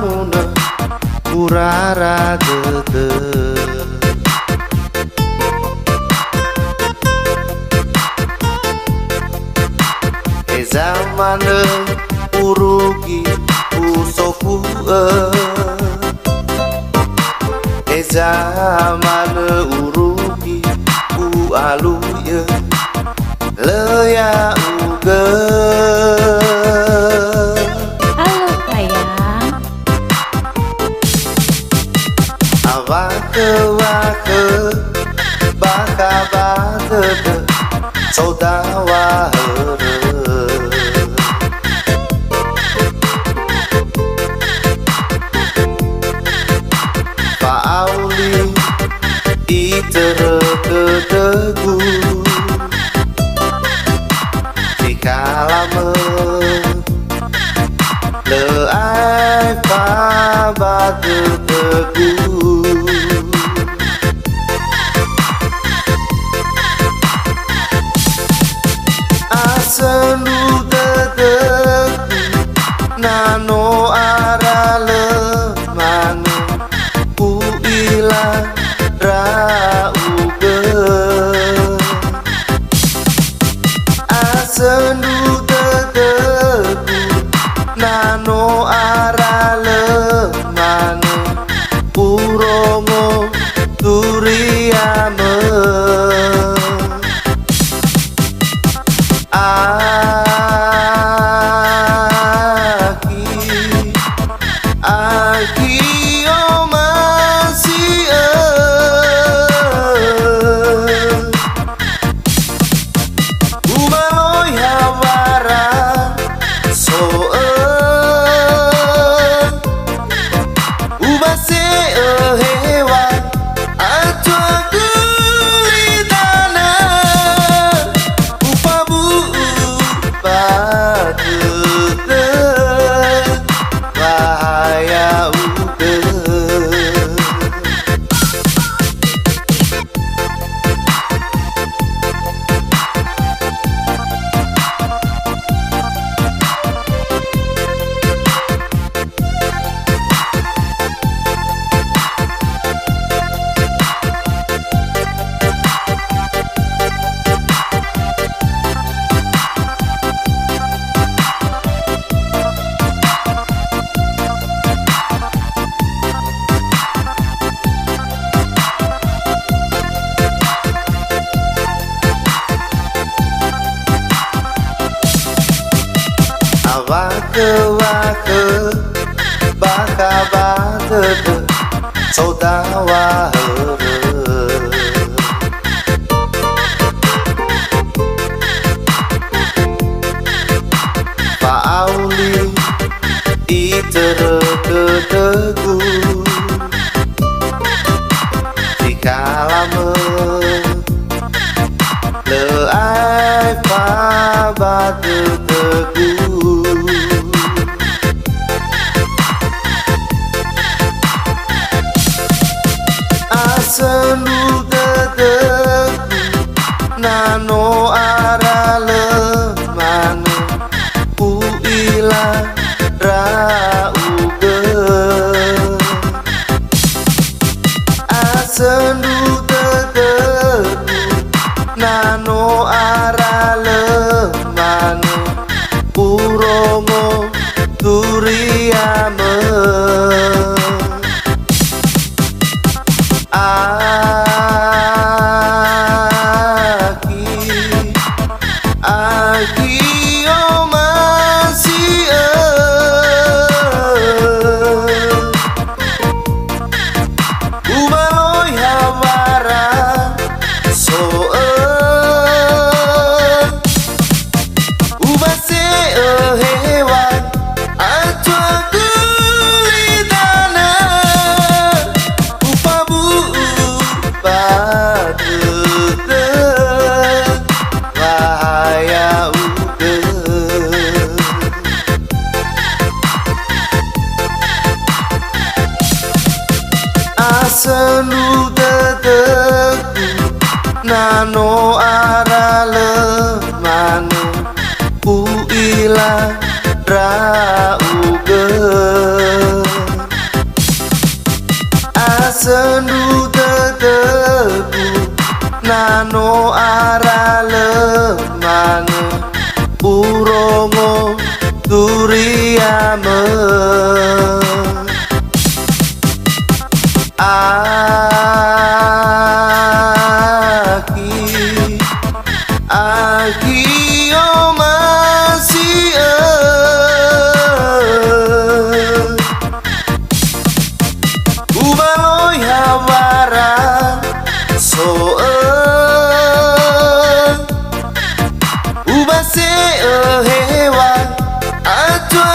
mamuna urara gede zamane urugi usoku zamane urugi aluye leya uge. Halo sayang. Awake wake baka batete saudawa terketegu jika lama leai pabat terketegu aselu terketegu nano arale manu ku ilang rauge asendu teteku nano arale mane uromo turiame aki o masih wake baka batete saudawa pauli iterketegu jika lama leai pabat terketegu aselu teteku nano arale mane ku ilang rauge aselu teteku nano arale mane uromo turiame aki o masih ubaloi hawara so ubase hewa atwa gulidana upabu batete bahaya uge aselu teteku nano arale mane ku ilang rauge. mơ Aki oh masih Ubaloy hawara so Ubase hewan Atwa